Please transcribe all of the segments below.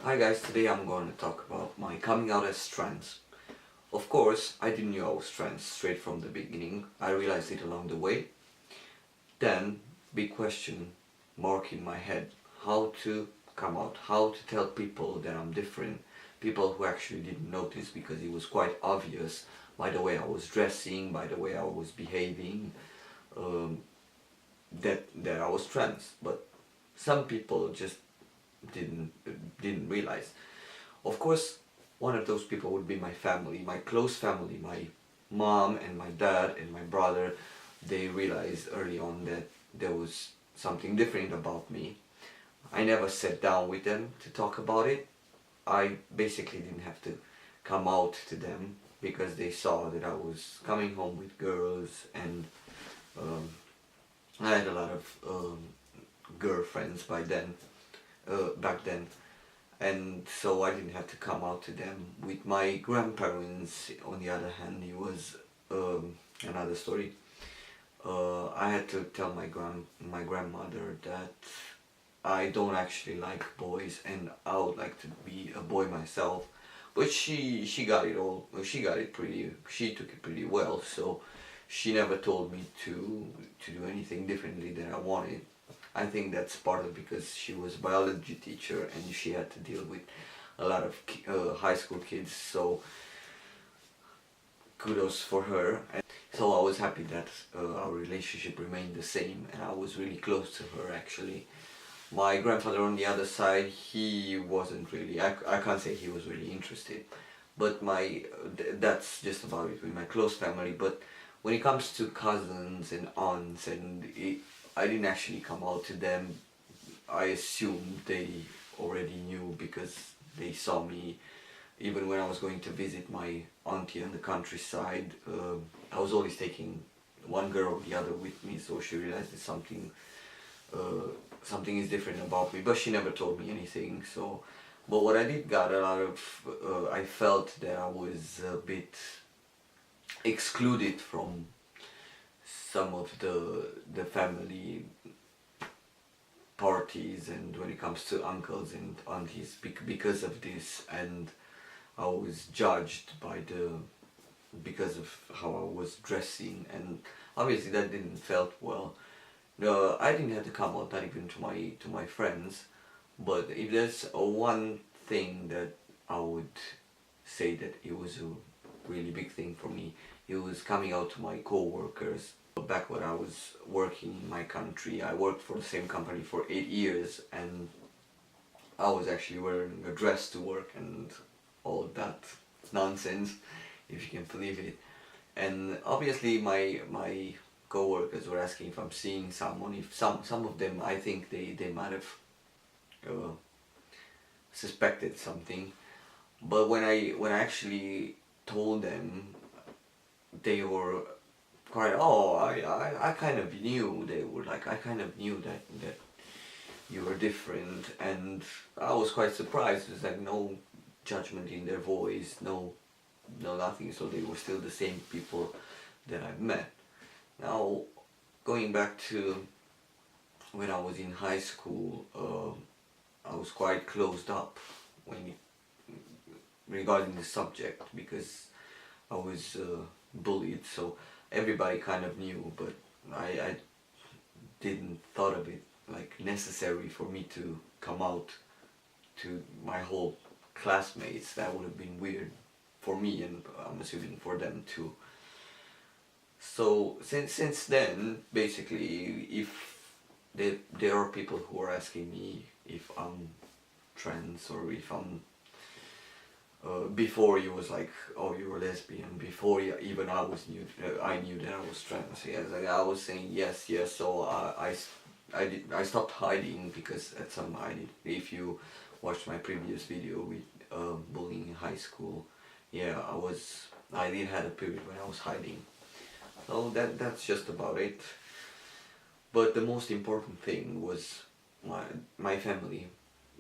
Hi guys, today I'm going to talk about my coming out as trans. Of course, I didn't know I was trans straight from the beginning. I realized it along the way. Then, big question mark in my head. How to come out, how to tell people that I'm different. People who actually didn't notice because it was quite obvious by the way I was dressing, by the way I was behaving, um, that I was trans. But some people just didn't didn't realize. Of course, one of those people would be my family, my close family, my mom and my dad and my brother. They realized early on that there was something different about me. I never sat down with them to talk about it. I basically didn't have to come out to them because they saw that I was coming home with girls and um, I had a lot of girlfriends back then, and so I didn't have to come out to them. With my grandparents, on the other hand, it was another story. I had to tell my grandmother that I don't actually like boys and I would like to be a boy myself. But she got it all. She got it pretty. She took it pretty well. So she never told me to do anything differently than I wanted. I think that's partly because she was a biology teacher and she had to deal with a lot of high school kids. So kudos for her. And so I was happy that our relationship remained the same, and I was really close to her actually. My grandfather on the other side, he wasn't really, I can't say he was really interested, but that's just about it with my close family. But when it comes to cousins and aunts, I didn't actually come out to them. I assumed they already knew because they saw me. Even when I was going to visit my auntie in the countryside, I was always taking one girl or the other with me, so she realized that uh, something is different about me, but she never told me anything. So, but what I did got a lot of, I felt that I was a bit excluded from some of the family parties, and when it comes to uncles and aunties, because of this, and I was judged because of how I was dressing, and obviously that didn't felt well. No, I didn't have to come out, not even to my friends. But if there's one thing that I would say that it was a really big thing for me, it was coming out to my co-workers. Back when I was working in my country, I worked for the same company for 8 years, and I was actually wearing a dress to work and all that nonsense, if you can believe it. And obviously my co-workers were asking if I'm seeing someone. If some of them, I think they might have uh, suspected something. But when I actually told them, they were quite, oh, I kind of knew. They were like, I kind of knew that you were different, and I was quite surprised. There's like no judgment in their voice, no nothing. So they were still the same people that I've met. Now, going back to when I was in high school, I was quite closed up when regarding the subject because I was bullied. So everybody kind of knew, but I didn't thought of it like necessary for me to come out to my whole classmates. That would have been weird for me, and I'm assuming for them too. So since then, basically, if there are people who are asking me if I'm trans or if I'm before it was like, oh, you're a lesbian. Before even I knew that I was trans. Yes, like I was saying yes, yes. So I stopped hiding because at some I did. If you watched my previous video with bullying in high school, yeah, I did had a period when I was hiding. So that's just about it. But the most important thing was my family.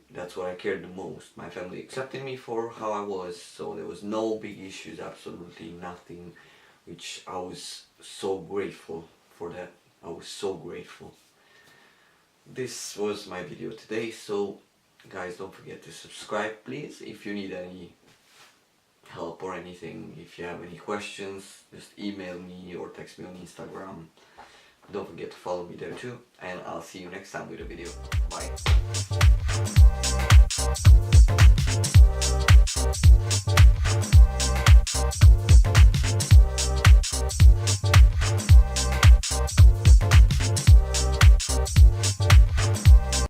That's what I cared the most. My family accepted me for how I was, so there was no big issues, absolutely nothing, which I was so grateful for that. I was so grateful. This was my video today, so Guys, don't forget to subscribe, please. If you need any help or anything, if you have any questions, just email me or text me on Instagram. Don't forget to follow me there too, and I'll see you next time with a video. Bye.